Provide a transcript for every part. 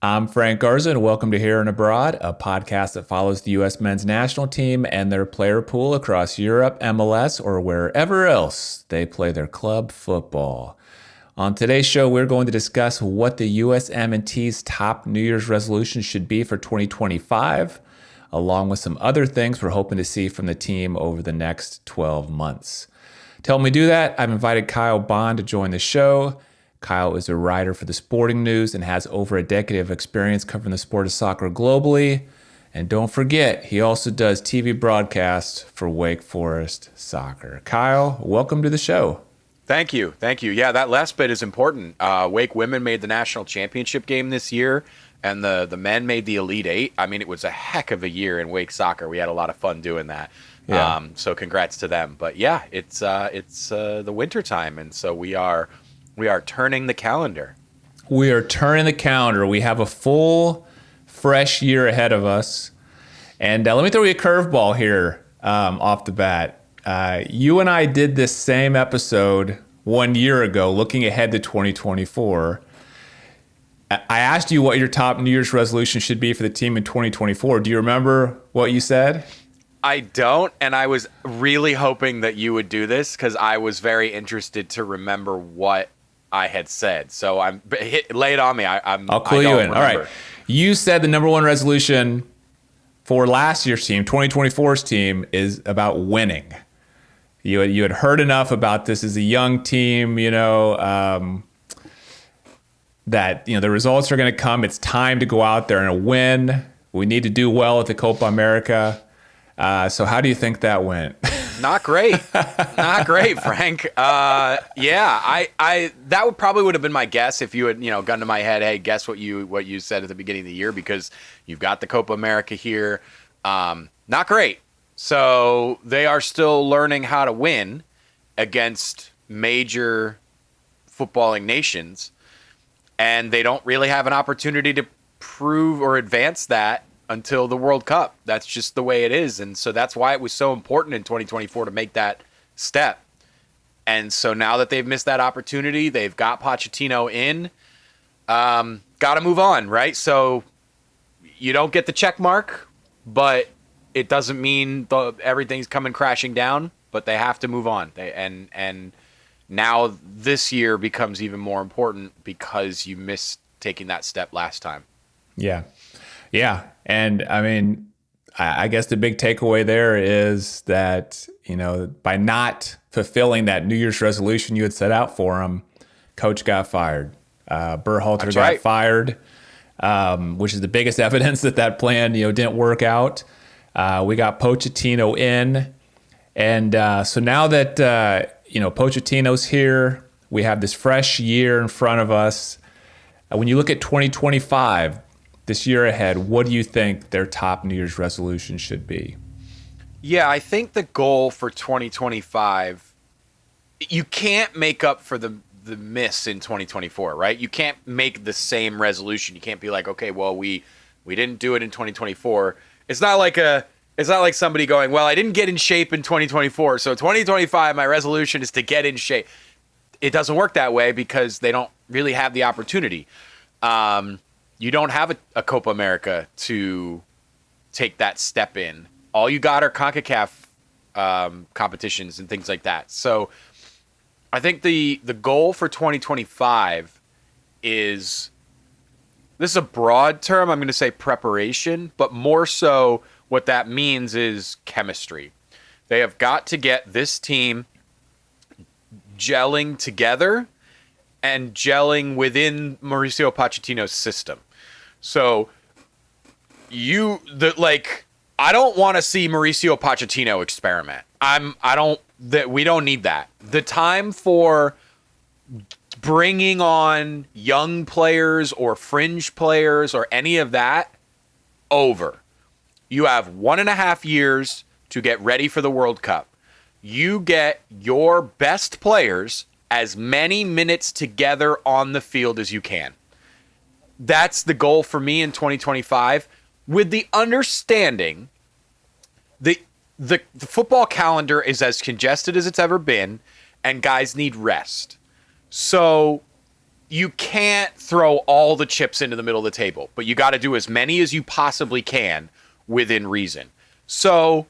I'm Frank Garza, and welcome to Here and Abroad, a podcast that follows the U.S. men's national team and their player pool across Europe, MLS, or wherever else they play their club football. On today's show, we're going to discuss what the USMNT's top New Year's resolution should be for 2025, along with some other things we're hoping to see from the team over the next 12 months. To help me do that, I've invited Kyle Bond to join the show. Kyle is a writer for the Sporting News and has over a decade of experience covering the sport of soccer globally. And don't forget, he also does TV broadcasts for Wake Forest Soccer. Kyle, welcome to the show. Thank you. Yeah, that last bit is important. Wake women made the national championship game this year, and the men made the Elite Eight. I mean, it was a heck of a year in Wake soccer. We had a lot of fun doing that. Yeah. So congrats to them. But yeah, it's the winter time, and so we are turning the calendar. We are turning the calendar. We have a full, fresh year ahead of us. And let me throw you a curveball here off the bat. You and I did this same episode 1 year ago, looking ahead to 2024. I asked you what your top New Year's resolution should be for the team in 2024. Do you remember what you said? I don't, and I was really hoping that you would do this because I was very interested to remember what I had said. So lay it on me. I'll clue you in. All right. You said the number one resolution for last year's team, 2024's team, is about winning. You had heard enough about this as a young team, that the results are going to come. It's time to go out there and win. We need to do well at the Copa America. So how do you think that went? Not great. Not great, Frank. Yeah, I that would have been my guess if you had, gun to my head, hey, guess what you said at the beginning of the year, because you've got the Copa America here. Not great. So they are still learning how to win against major footballing nations, and they don't really have an opportunity to prove or advance that until the World Cup. That's just the way it is. And so that's why it was so important in 2024 to make that step. And so now that they've missed that opportunity, they've got Pochettino in, got to move on, right? So you don't get the check mark, but it doesn't mean everything's coming crashing down, but they have to move on. And now this year becomes even more important because you missed taking that step last time. Yeah. And I mean, I guess the big takeaway there is that, by not fulfilling that New Year's resolution you had set out for him, coach got fired. Berhalter got fired, which is the biggest evidence that plan, didn't work out. We got Pochettino in. And so now that, Pochettino's here, we have this fresh year in front of us. When you look at 2025, this year ahead, what do you think their top New Year's resolution should be? Yeah, I think the goal for 2025, you can't make up for the miss in 2024, right? You can't make the same resolution. You can't be like, okay, well, we didn't do it in 2024. It's not like somebody going, well, I didn't get in shape in 2024, so 2025, my resolution is to get in shape. It doesn't work that way because they don't really have the opportunity. You don't have a Copa America to take that step in. All you got are CONCACAF competitions and things like that. So I think the goal for 2025 is, this is a broad term, I'm going to say preparation, but more so what that means is chemistry. They have got to get this team gelling together and gelling within Mauricio Pochettino's system. So I don't want to see Mauricio Pochettino experiment. We don't need that. The time for bringing on young players or fringe players or any of that, over. You have 1.5 years to get ready for the World Cup. You get your best players as many minutes together on the field as you can. That's the goal for me in 2025, with the understanding the football calendar is as congested as it's ever been, and guys need rest. So you can't throw all the chips into the middle of the table, but you got to do as many as you possibly can within reason. So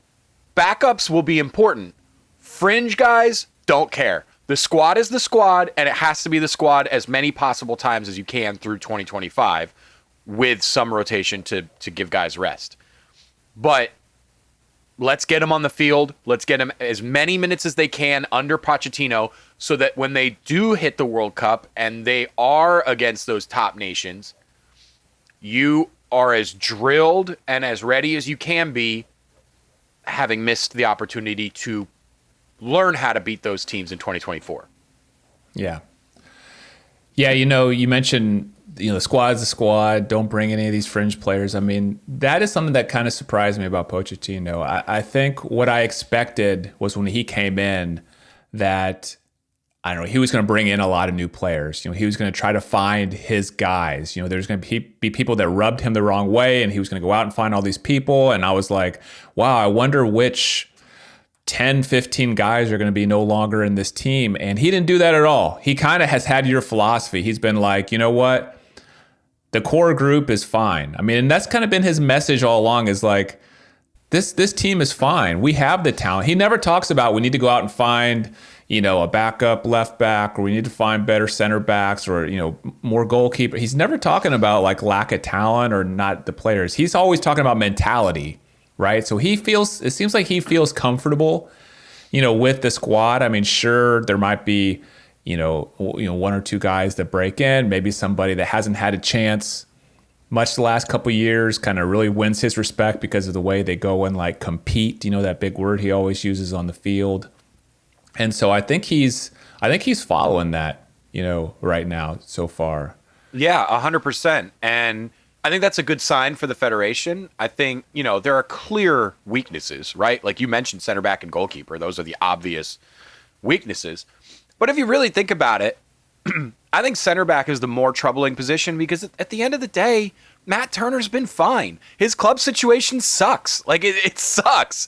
backups will be important. Fringe guys, don't care. The squad is the squad, and it has to be the squad as many possible times as you can through 2025 with some rotation to give guys rest. But let's get them on the field. Let's get them as many minutes as they can under Pochettino so that when they do hit the World Cup and they are against those top nations, you are as drilled and as ready as you can be, having missed the opportunity to learn how to beat those teams in 2024. Yeah. Yeah, you mentioned, the squad's the squad. Don't bring any of these fringe players. I mean, that is something that kind of surprised me about Pochettino. I think what I expected was when he came in that, I don't know, he was going to bring in a lot of new players. He was going to try to find his guys. There's going to be people that rubbed him the wrong way, and he was going to go out and find all these people. And I was like, wow, I wonder which 10, 15 guys are going to be no longer in this team. And he didn't do that at all. He kind of has had your philosophy. He's been like, you know what? The core group is fine. I mean, and that's kind of been his message all along is like, this team is fine. We have the talent. He never talks about we need to go out and find, a backup left back, or we need to find better center backs, or, more goalkeeper. He's never talking about like lack of talent or not the players. He's always talking about mentality, right? So it seems like he feels comfortable, with the squad. I mean, sure, there might be, one or two guys that break in, maybe somebody that hasn't had a chance much the last couple of years kind of really wins his respect because of the way they go and like compete, that big word he always uses on the field. And so I think he's following that, right now so far. Yeah, 100%. And I think that's a good sign for the Federation. I think, there are clear weaknesses, right? Like you mentioned center back and goalkeeper. Those are the obvious weaknesses. But if you really think about it, I think center back is the more troubling position because at the end of the day, Matt Turner's been fine. His club situation sucks. Like it sucks.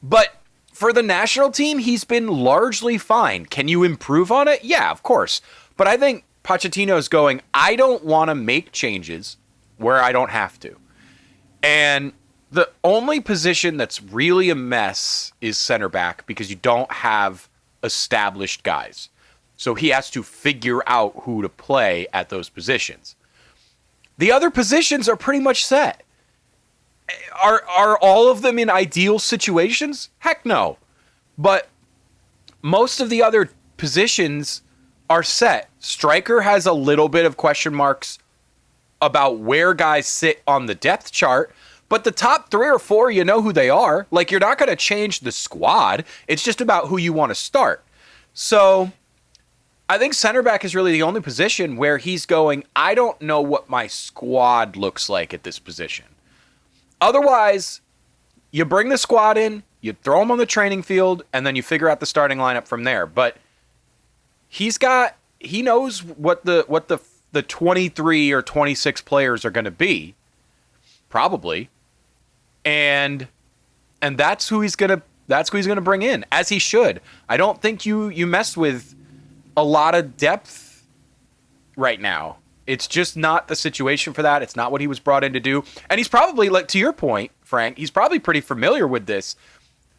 But for the national team, he's been largely fine. Can you improve on it? Yeah, of course. But I think Pochettino's going, I don't want to make changes where I don't have to. And the only position that's really a mess is center back because you don't have established guys. So he has to figure out who to play at those positions. The other positions are pretty much set. Are all of them in ideal situations? Heck no. But most of the other positions are set. Striker has a little bit of question marks about where guys sit on the depth chart, but the top 3 or 4, you know who they are. Like, you're not going to change the squad. It's just about who you want to start. So I think center back is really the only position where he's going, I don't know what my squad looks like at this position. Otherwise, you bring the squad in, you throw them on the training field, and then you figure out the starting lineup from there. But he knows what the 23 or 26 players are going to be, probably. And that's who he's going to bring in, as he should. I don't think you mess with a lot of depth right now. It's just not the situation for that. It's not what he was brought in to do. And he's probably, like, to your point, Frank, he's probably pretty familiar with this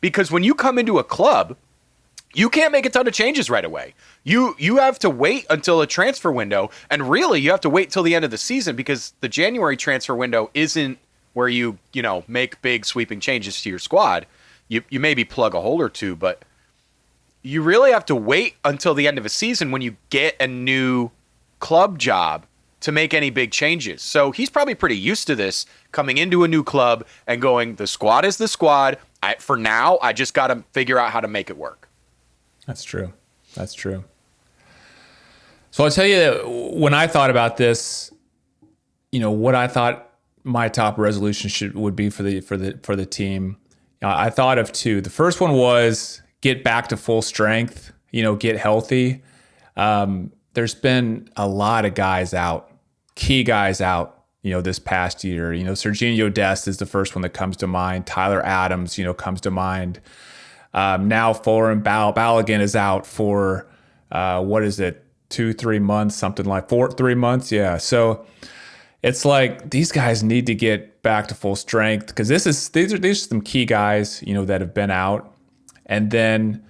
because when you come into a club, you can't make a ton of changes right away. You have to wait until a transfer window, and really you have to wait till the end of the season because the January transfer window isn't where you make big sweeping changes to your squad. You maybe plug a hole or two, but you really have to wait until the end of a season when you get a new club job to make any big changes. So he's probably pretty used to this, coming into a new club and going, the squad is the squad. For now, I just got to figure out how to make it work. That's true. So I'll tell you that when I thought about this, what I thought my top resolution would be for the team, I thought of 2. The first one was get back to full strength, get healthy. There's been a lot of guys out, key guys out, this past year. Serginho Dest is the first one that comes to mind. Tyler Adams, comes to mind. Now Foran Balogun is out for, 2-3 months, something like 3 months. Yeah. So it's like these guys need to get back to full strength because these are some key guys, that have been out. And then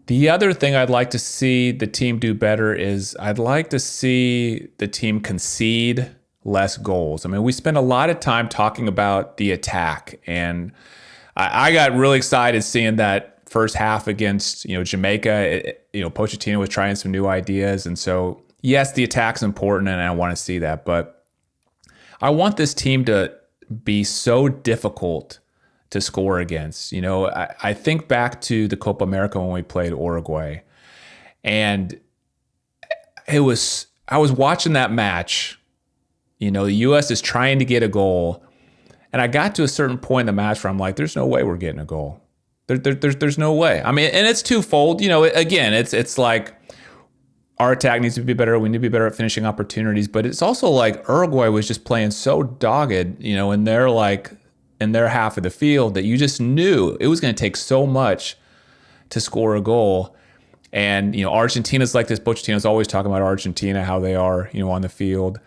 the other thing I'd like to see the team do better is I'd like to see the team concede less goals. I mean, we spend a lot of time talking about the attack, and I got really excited seeing that first half against Jamaica. Pochettino was trying some new ideas, and so yes, the attack's important, and I want to see that, but I want this team to be so difficult to score against. I think back to the Copa America when we played Uruguay, and I was watching that match. The U.S. is trying to get a goal, and I got to a certain point in the match where I'm like, "There's no way we're getting a goal. There's no way." I mean, and it's twofold. Again, it's like our attack needs to be better. We need to be better at finishing opportunities, but it's also like Uruguay was just playing so dogged, in their half of the field that you just knew it was going to take so much to score a goal. And, Argentina's like this. Pochettino's always talking about Argentina, how they are, on the field.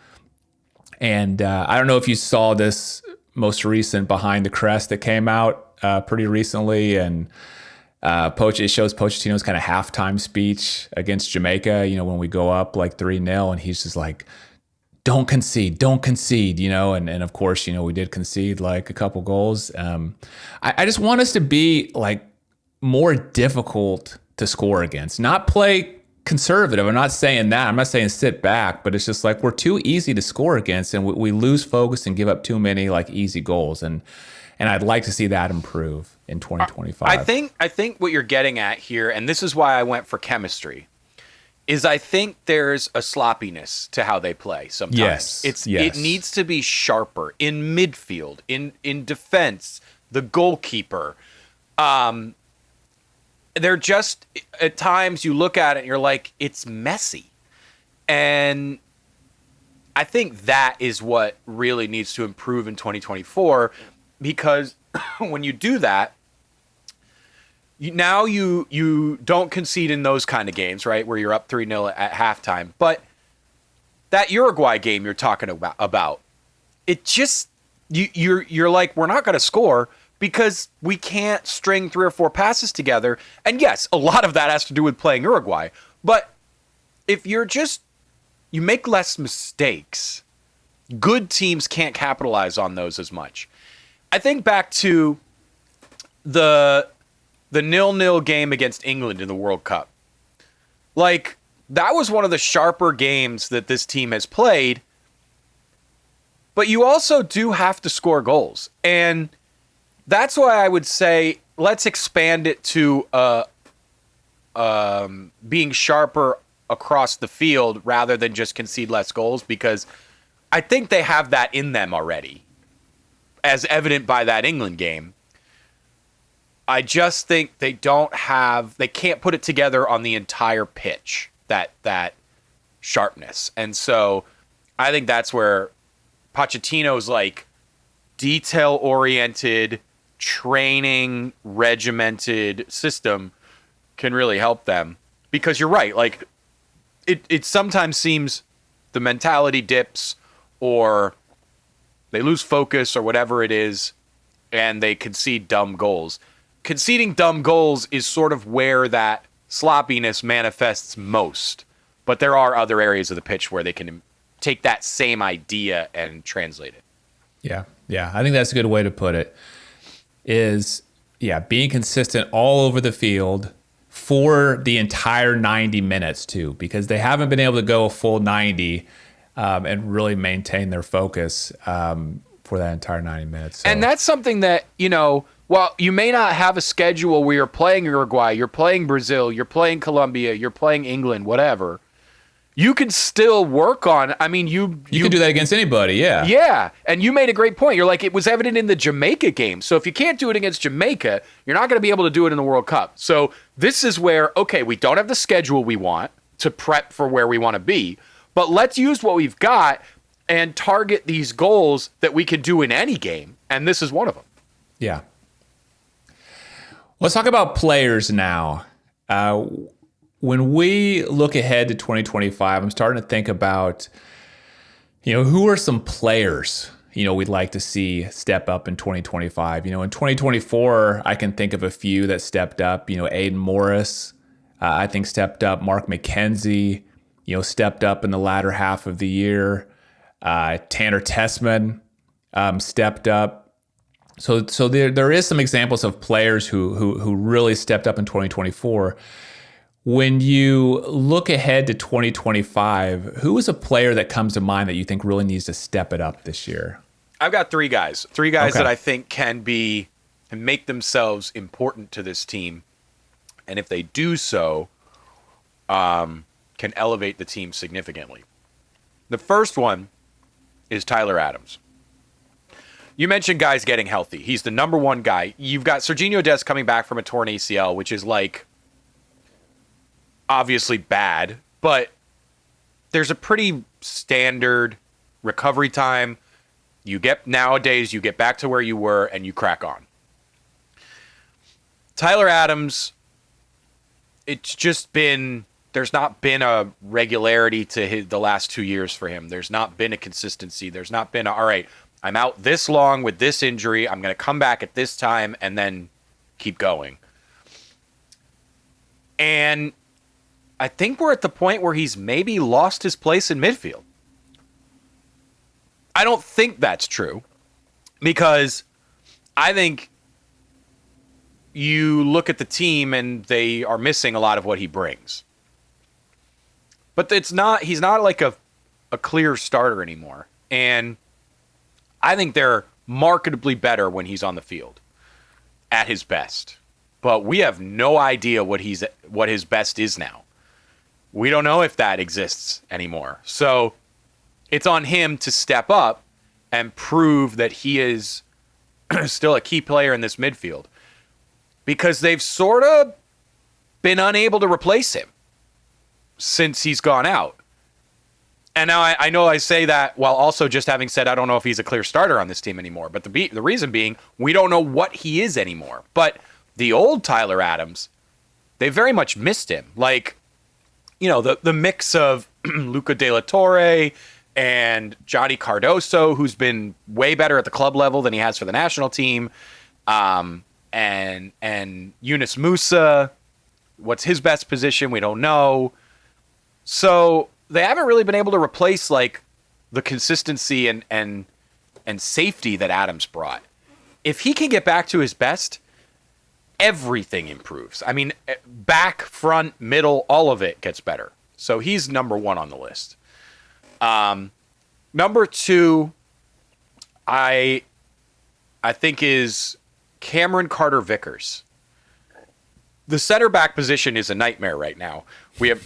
And I don't know if you saw this most recent Behind the Crest that came out pretty recently. And it shows Pochettino's kind of halftime speech against Jamaica, when we go up like 3-0. And he's just like, don't concede, and of course, we did concede like a couple goals. I just want us to be like more difficult to score against, not play conservative. I'm not saying that. I'm not saying sit back, but it's just like we're too easy to score against, and we lose focus and give up too many like easy goals. And I'd like to see that improve in 2025. I think what you're getting at here, and this is why I went for chemistry, is I think there's a sloppiness to how they play sometimes. Yes. It needs to be sharper in midfield, in defense, the goalkeeper. They're just, at times you look at it and you're like, it's messy. And I think that is what really needs to improve in 2024, because when you do that, you don't concede in those kind of games, right, where you're up 3-0 at halftime. But that Uruguay game you're talking about, it just you're like, we're not going to score because we can't string 3 or 4 passes together. And yes, a lot of that has to do with playing Uruguay. But if you make less mistakes, good teams can't capitalize on those as much. I think back to the 0-0 game against England in the World Cup. Like, that was one of the sharper games that this team has played. But you also do have to score goals. And that's why I would say let's expand it to being sharper across the field rather than just concede less goals, because I think they have that in them already, as evident by that England game. I just think they can't put it together on the entire pitch, that sharpness. And so I think that's where Pochettino's like detail-oriented, training, regimented system can really help them. Because you're right, like it sometimes seems the mentality dips, or they lose focus, or whatever it is, and they concede dumb goals. Conceding dumb goals is sort of where that sloppiness manifests most. But there are other areas of the pitch where they can take that same idea and translate it. Yeah. I think that's a good way to put it. Being consistent all over the field for the entire 90 minutes too, because they haven't been able to go a full 90 and really maintain their focus for that entire 90 minutes. So. And that's something that, while you may not have a schedule where you're playing Uruguay, you're playing Brazil, you're playing Colombia, you're playing England, whatever, you can still work on. I mean, you can do that against anybody, yeah. Yeah, and you made a great point. You're like, it was evident in the Jamaica game. So if you can't do it against Jamaica, you're not going to be able to do it in the World Cup. So this is where, okay, we don't have the schedule we want to prep for where we want to be, but let's use what we've got and target these goals that we can do in any game, and this is one of them. Yeah. Let's talk about players now. when we look ahead to 2025, I'm starting to think about, who are some players, we'd like to see step up in 2025. In 2024, I can think of a few that stepped up. Aiden Morris, I think stepped up. Mark McKenzie, stepped up in the latter half of the year. Tanner Tessman stepped up. So there is some examples of players who really stepped up in 2024. When you look ahead to 2025, who is a player that comes to mind that you think really needs to step it up this year? I've got three guys Okay. that I think can make themselves important to this team. And if they do so, can elevate the team significantly. The first one is Tyler Adams. You mentioned guys getting healthy. He's the number one guy. You've got Serginho Dest coming back from a torn ACL, which is obviously bad, but there's a pretty standard recovery time. Nowadays, you get back to where you were and you crack on. Tyler Adams, there's not been a regularity to the last 2 years for him. There's not been a consistency. There's not been all right, I'm out this long with this injury. I'm going to come back at this time and then keep going. And I think we're at the point where he's maybe lost his place in midfield. I don't think that's true, because I think you look at the team and they are missing a lot of what he brings. But he's not like a clear starter anymore. And I think they're markedly better when he's on the field at his best. But we have no idea what his best is now. We don't know if that exists anymore. So it's on him to step up and prove that he is still a key player in this midfield, because they've sort of been unable to replace him since he's gone out. And now I know I say that while also just having said I don't know if he's a clear starter on this team anymore. But the reason being, we don't know what he is anymore. But the old Tyler Adams, they very much missed him. The mix of Luca De La Torre and Johnny Cardoso, who's been way better at the club level than he has for the national team, and Yunus Musa. What's his best position? We don't know. So they haven't really been able to replace the consistency and safety that Adams brought. If he can get back to his best, everything improves. I mean, back, front, middle, all of it gets better. So he's number one on the list. Number two, I think is Cameron Carter-Vickers. The center back position is a nightmare right now. We have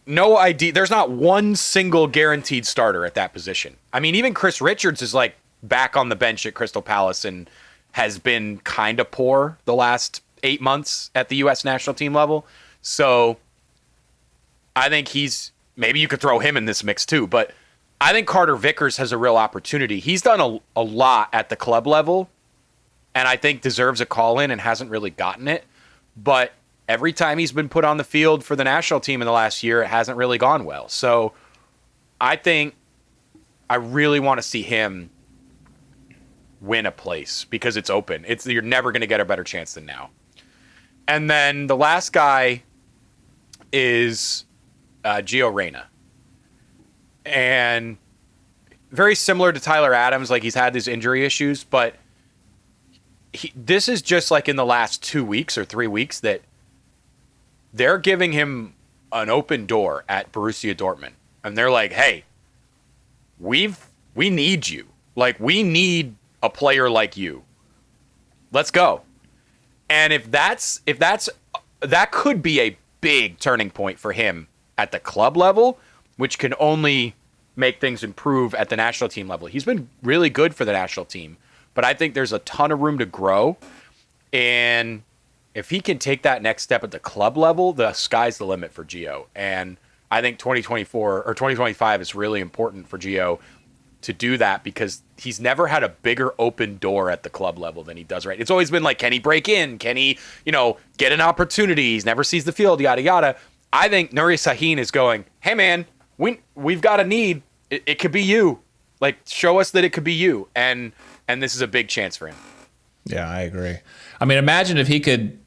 no idea. There's not one single guaranteed starter at that position. I mean, even Chris Richards is back on the bench at Crystal Palace and has been kind of poor the last 8 months at the U.S. national team level. So I think maybe you could throw him in this mix too, but I think Carter-Vickers has a real opportunity. He's done a lot at the club level, and I think deserves a call in and hasn't really gotten it. But every time he's been put on the field for the national team in the last year, it hasn't really gone well. So I think I really want to see him win a place because it's open. You're never going to get a better chance than now. And then the last guy is Gio Reyna. And very similar to Tyler Adams, he's had these injury issues, but this is just in the last 2 weeks or 3 weeks that they're giving him an open door at Borussia Dortmund. And they're like, hey, we need you. We need a player like you. Let's go. And if that could be a big turning point for him at the club level, which can only make things improve at the national team level. He's been really good for the national team, but I think there's a ton of room to grow. And if he can take that next step at the club level, the sky's the limit for Gio. And I think 2024 or 2025 is really important for Gio to do that, because he's never had a bigger open door at the club level than he does right. It's always been can he break in? Can he, get an opportunity? He never sees the field, yada, yada. I think Nuri Sahin is going, hey man, we've got a need. It could be you. Like, show us that it could be you. And this is a big chance for him. Yeah, I agree. I mean, imagine if he could,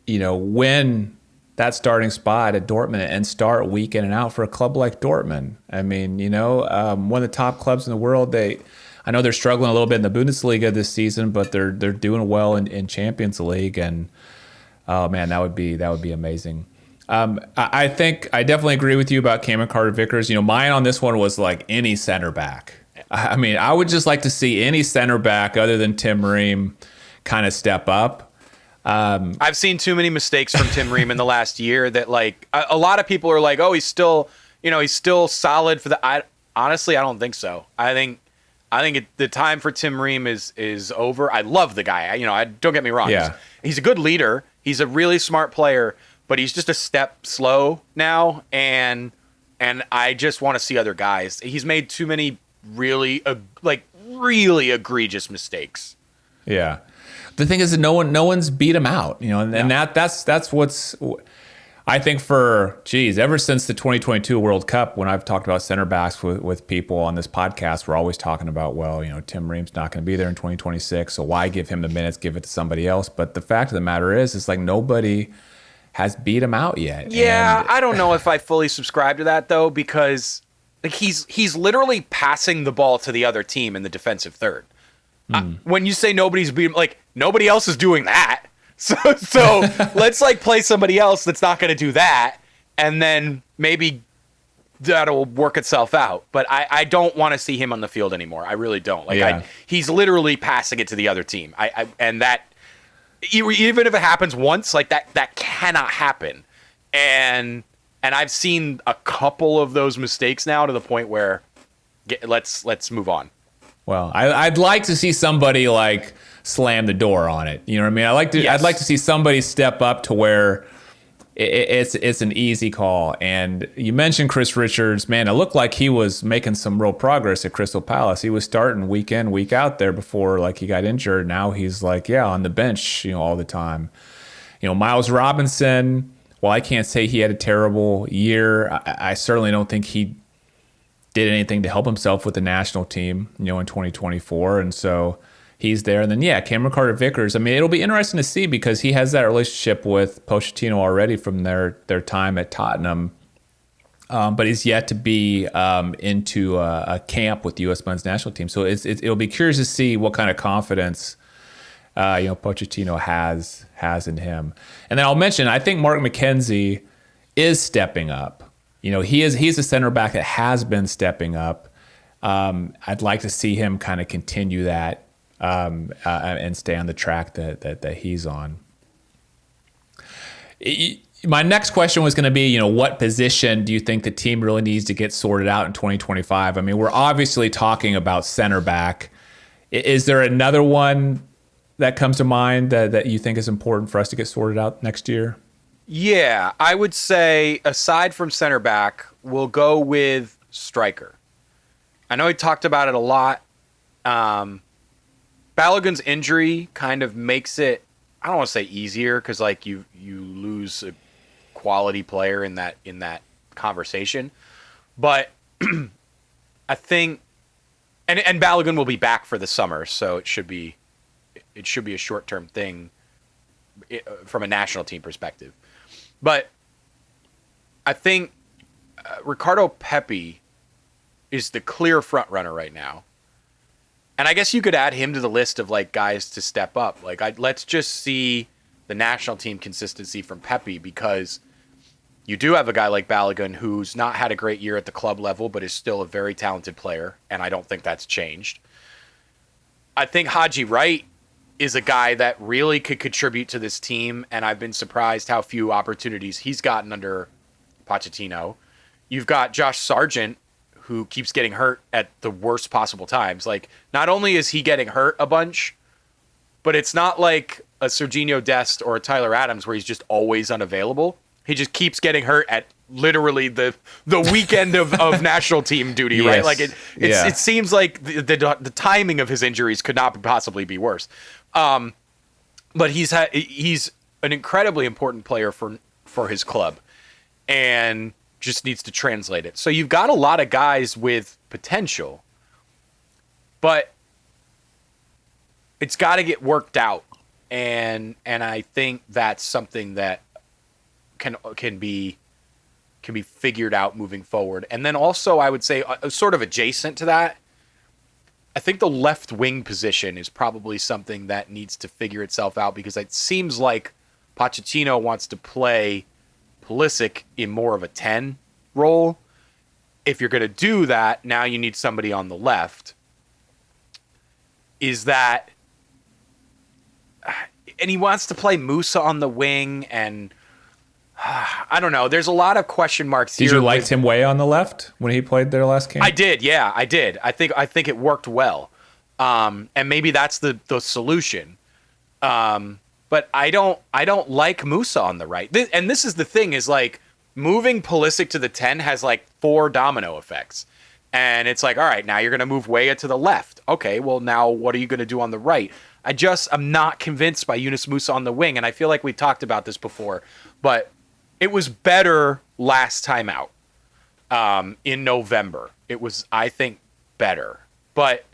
win that starting spot at Dortmund and start week in and out for a club like Dortmund. I mean, one of the top clubs in the world. I know they're struggling a little bit in the Bundesliga this season, but they're doing well in Champions League. And oh man, that would be amazing. I think I definitely agree with you about Cameron Carter-Vickers. Mine on this one was like any center back. I mean, I would just like to see any center back other than Tim Ream kind of step up. I've seen too many mistakes from Tim Ream in the last year that, like, a lot of people are like, oh, he's still solid for the. Honestly, I don't think so. I think the time for Tim Ream is over. I love the guy. I don't get me wrong. Yeah. He's a good leader. He's a really smart player, but he's just a step slow now. And I just want to see other guys. He's made too many really egregious mistakes. Yeah. The thing is that no one's beat him out, and that's what's, I think ever since the 2022 World Cup, when I've talked about center backs with people on this podcast, we're always talking about, Tim Ream's not going to be there in 2026, so why give him the minutes, give it to somebody else? But the fact of the matter is, it's like nobody has beat him out yet. Yeah, I don't know if I fully subscribe to that though, because like he's literally passing the ball to the other team in the defensive third. When you say nobody's beating, like, nobody else is doing that. So let's like play somebody else that's not going to do that, and then maybe that'll work itself out. But I don't want to see him on the field anymore. I really don't. Like, he's literally passing it to the other team. And that, even if it happens once, like that cannot happen. And I've seen a couple of those mistakes now to the point where let's move on. Well, I'd like to see somebody like slam the door on it. You know what I mean? I'd like to see somebody step up to where it's an easy call. And you mentioned Chris Richards. Man, it looked like he was making some real progress at Crystal Palace. He was starting week in, week out there before like he got injured. Now he's like, on the bench, all the time. Miles Robinson, while I can't say he had a terrible year, I certainly don't think he did anything to help himself with the national team, in 2024. And so he's there. And then, Cameron Carter-Vickers. I mean, it'll be interesting to see because he has that relationship with Pochettino already from their time at Tottenham. But he's yet to be into a camp with the U.S. men's national team. So it'll be curious to see what kind of confidence, Pochettino has in him. And then I'll mention, I think Mark McKenzie is stepping up. He's a center back that has been stepping up. I'd like to see him kind of continue that and stay on the track that he's on. My next question was going to be, what position do you think the team really needs to get sorted out in 2025? I mean, we're obviously talking about center back. Is there another one that comes to mind that you think is important for us to get sorted out next year? Yeah, I would say aside from center back, we'll go with striker. I know he talked about it a lot. Balogun's injury kind of makes it, I don't want to say easier because like you lose a quality player in that conversation, but I think and Balogun will be back for the summer, so it should be a short-term thing from a national team perspective. But I think Ricardo Pepi is the clear front runner right now. And I guess you could add him to the list of like guys to step up. Like let's just see the national team consistency from Pepi, because you do have a guy like Balogun who's not had a great year at the club level, but is still a very talented player. And I don't think that's changed. I think Haji Wright is a guy that really could contribute to this team, and I've been surprised how few opportunities he's gotten under Pochettino. You've got Josh Sargent, who keeps getting hurt at the worst possible times. Like, not only is he getting hurt a bunch, but it's not like a Serginho Dest or a Tyler Adams where he's just always unavailable. He just keeps getting hurt at literally the weekend of national team duty, yes. Right? Like it seems like the timing of his injuries could not possibly be worse. But he's an incredibly important player for his club. and just needs to translate it. So you've got a lot of guys with potential, but it's got to get worked out. And I think that's something that can be figured out moving forward. And then also, I would say, sort of adjacent to that, I think the left wing position is probably something that needs to figure itself out, because it seems like Pochettino wants to play Pulisic in more of a 10 role. If you're going to do that, now you need somebody on the left. Is that... And he wants to play Musa on the wing, and I don't know. There's a lot of question marks here. Did you like Tim Weah on the left when he played their last game? I did, yeah, I did. I think it worked well, and maybe that's the solution. But I don't like Musa on the right. And this is the thing, is like moving Pulisic to the 10 has like 4 domino effects. And it's like, all right, now you're going to move Weah to the left. Okay, well, now what are you going to do on the right? I'm not convinced by Yunus Musa on the wing. And I feel like we talked about this before, but it was better last time out in November. It was, I think, better. But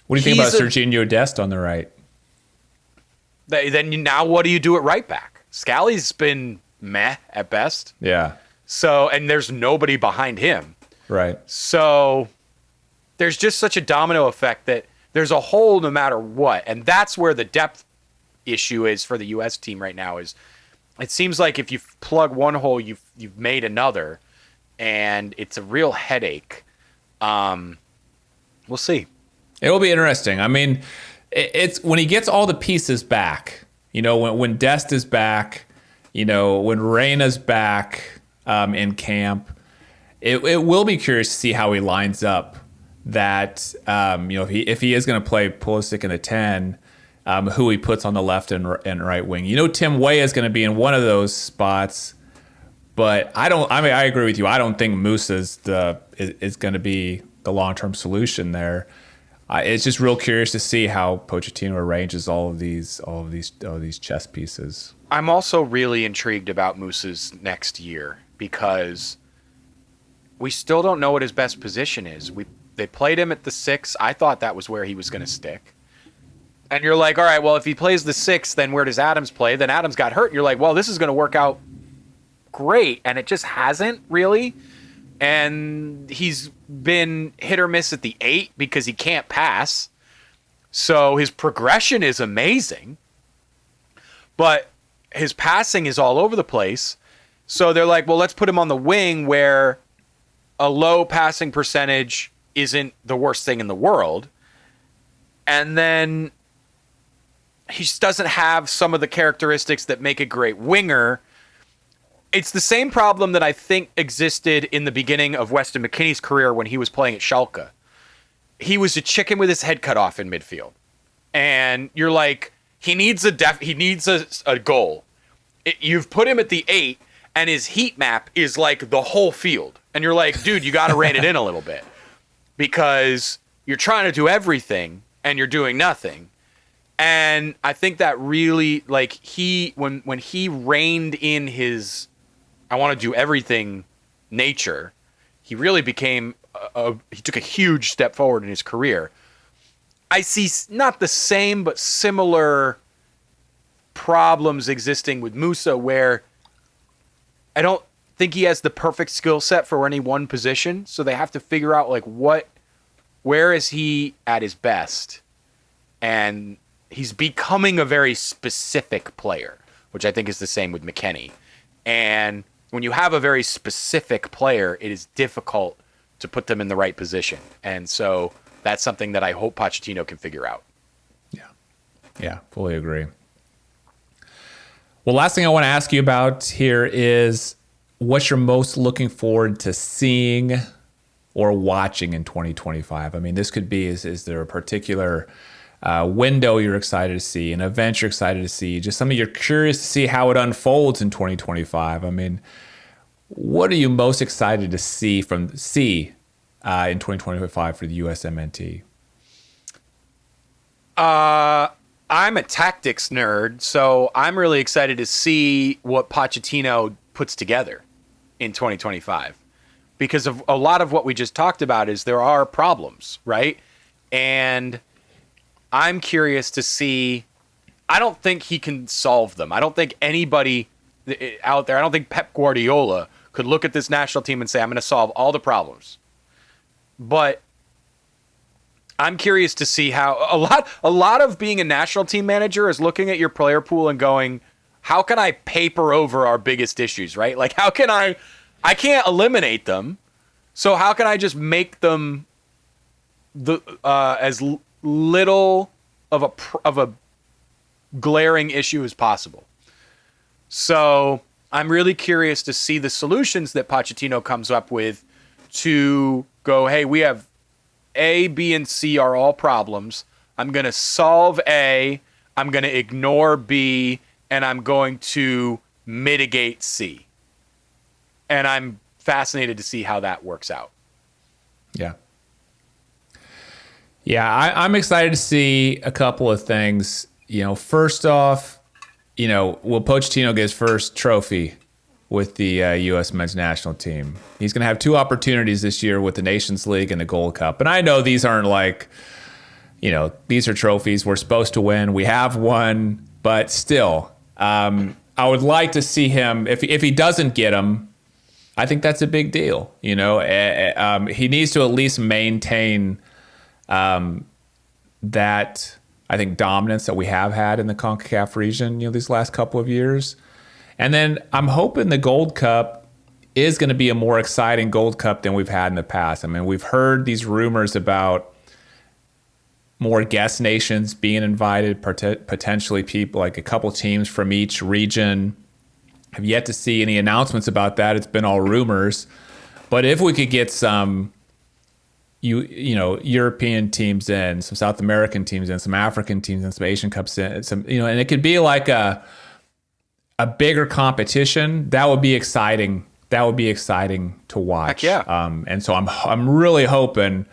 what do you think about Serginho Dest on the right? Then now what do you do at right back? Scally's been meh at best. Yeah. So, and there's nobody behind him. Right. So there's just such a domino effect that there's a hole no matter what. And that's where the depth issue is for the U.S. team right now. Is it seems like if you plug one hole, you've made another, and it's a real headache. We'll see. It will be interesting. I mean, it's when he gets all the pieces back, when Dest is back, when Reyna's back in camp, it will be curious to see how he lines up that, if he is going to play Pulisic in the 10, who he puts on the left and right wing. Tim Weah is going to be in one of those spots, but I agree with you. I don't think Musa is going to be the long-term solution there. It's just real curious to see how Pochettino arranges all of these chess pieces. I'm also really intrigued about Musa's next year, because we still don't know what his best position is. They played him at the 6. I thought that was where he was going to stick. And you're like, all right, well, if he plays the 6, then where does Adams play? Then Adams got hurt. And you're like, well, this is going to work out great. And it just hasn't really. And he's been hit or miss at the 8 because he can't pass. So his progression is amazing, but his passing is all over the place. So they're like, well, let's put him on the wing where a low passing percentage isn't the worst thing in the world. And then he just doesn't have some of the characteristics that make a great winger. It's the same problem that I think existed in the beginning of Weston McKennie's career when he was playing at Schalke. He was a chicken with his head cut off in midfield. And you're like, he needs a goal. You've put him at the 8, and his heat map is like the whole field. And you're like, dude, you got to rein it in a little bit, because you're trying to do everything and you're doing nothing. And I think that really, like, when he reined in his I want to do everything nature, he really became he took a huge step forward in his career. I see not the same but similar problems existing with Musa, where I don't think he has the perfect skill set for any one position, so they have to figure out like where is he at his best. And he's becoming a very specific player, which I think is the same with McKennie. And when you have a very specific player, it is difficult to put them in the right position. And so that's something that I hope Pochettino can figure out. Yeah, fully agree. Well, last thing I want to ask you about here is what you're most looking forward to seeing or watching in 2025. I mean, this could be, is there a particular window you're excited to see, an event you're excited to see, just something you're curious to see how it unfolds in 2025? I mean, what are you most excited to see in 2025 for the USMNT? I'm a tactics nerd, so I'm really excited to see what Pochettino puts together in 2025, because of a lot of what we just talked about is there are problems, right? And I'm curious to see. I don't think he can solve them. I don't think anybody out there, I don't think Pep Guardiola could look at this national team and say, I'm going to solve all the problems. But I'm curious to see how a lot of being a national team manager is looking at your player pool and going, how can I paper over our biggest issues, right? Like, how can I can't eliminate them. So how can I just make them as little of a glaring issue as possible? So I'm really curious to see the solutions that Pochettino comes up with to go, hey, we have A, B, and C are all problems. I'm going to solve A, I'm going to ignore B, and I'm going to mitigate C. And I'm fascinated to see how that works out. Yeah. Yeah, I'm excited to see a couple of things. First off, will Pochettino get his first trophy with the U.S. men's national team? He's going to have 2 opportunities this year with the Nations League and the Gold Cup. And I know these aren't like, these are trophies we're supposed to win. We have won, but still, I would like to see him, if he doesn't get them, I think that's a big deal. He needs to at least maintain that, I think, dominance that we have had in the CONCACAF region, these last couple of years. And then I'm hoping the Gold Cup is going to be a more exciting Gold Cup than we've had in the past. I mean, we've heard these rumors about more guest nations being invited, potentially people, like a couple teams from each region. I've yet to see any announcements about that. It's been all rumors. But if we could get some European teams in, some South American teams in, some African teams in, some Asian Cups in, and it could be like a bigger competition. That would be exciting. That would be exciting to watch. Heck yeah. And so I'm really hoping.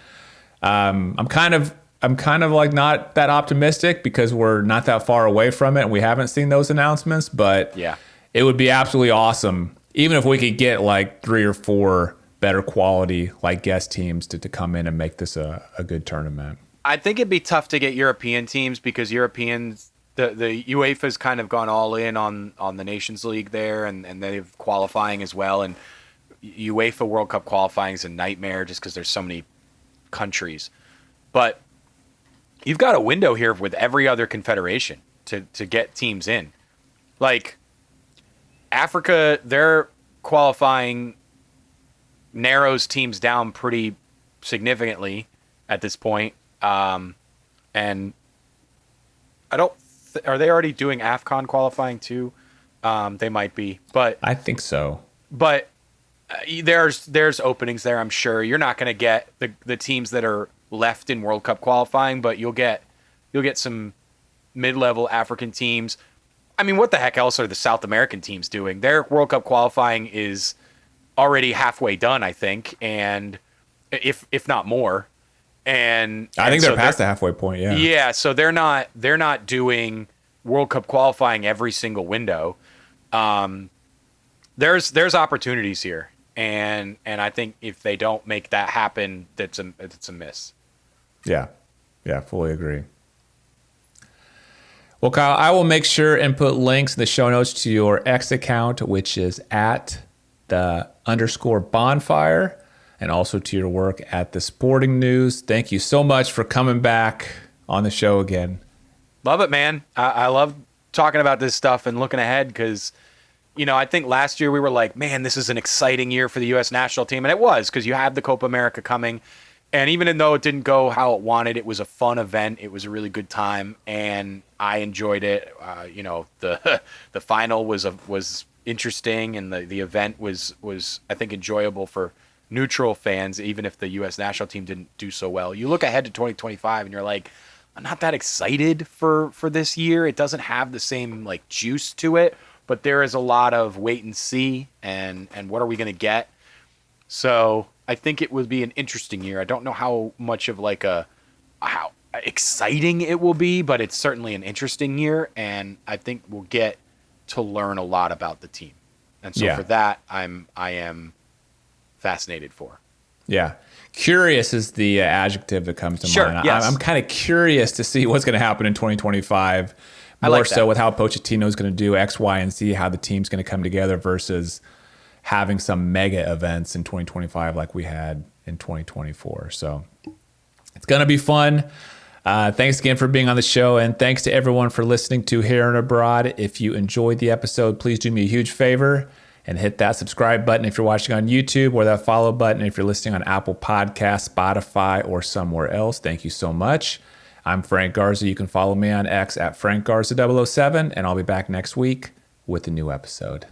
I'm kind of like not that optimistic because we're not that far away from it and we haven't seen those announcements. But yeah, it would be absolutely awesome, even if we could get like 3 or 4 better quality like guest teams to come in and make this a good tournament. I think it'd be tough to get European teams because Europeans, the UEFA's kind of gone all in on the Nations League there, and they've qualifying as well. And UEFA World Cup qualifying is a nightmare just because there's so many countries. But you've got a window here with every other confederation to get teams in. Like Africa, they're qualifying narrows teams down pretty significantly at this point. And I don't are they already doing AFCON qualifying too? They might be, but I think so. But there's openings there. I'm sure you're not going to get the teams that are left in World Cup qualifying, but you'll get some mid-level African teams. I mean, what the heck else are the South American teams doing? Their World Cup qualifying is already halfway done, I think, and if not more. And I think they're past the halfway point. Yeah. Yeah. So they're not doing World Cup qualifying every single window. There's opportunities here, and I think if they don't make that happen, it's a miss. Yeah. Fully agree. Well, Kyle, I will make sure and put links in the show notes to your X account, which is at _bonfire, and also to your work at the Sporting News. Thank you so much for coming back on the show again. Love it, man. I love talking about this stuff and looking ahead because, I think last year we were like, man, this is an exciting year for the U.S. national team. And it was because you have the Copa America coming. And even though it didn't go how it wanted, it was a fun event. It was a really good time, and I enjoyed it. The final was interesting, and the event was I think enjoyable for neutral fans, even if the U.S. national team didn't do so well. You look ahead to 2025, and you're like, I'm not that excited for this year. It doesn't have the same like juice to it, but there is a lot of wait and see, and what are we going to get? So I think it would be an interesting year. I don't know how much of like how exciting it will be, but it's certainly an interesting year, and I think we'll get to learn a lot about the team. And so for that, I am fascinated for. Yeah. Curious is the adjective that comes to mind. Yes. I'm kind of curious to see what's going to happen in 2025. More so with how Pochettino is going to do X, Y, and Z, how the team's going to come together versus having some mega events in 2025 like we had in 2024. So it's going to be fun. Thanks again for being on the show, and thanks to everyone for listening to Here and Abroad. If you enjoyed the episode, please do me a huge favor and hit that subscribe button if you're watching on YouTube, or that follow button if you're listening on Apple Podcasts, Spotify, or somewhere else. Thank you so much. I'm Frank Garza. You can follow me on X at FrankGarza007, and I'll be back next week with a new episode.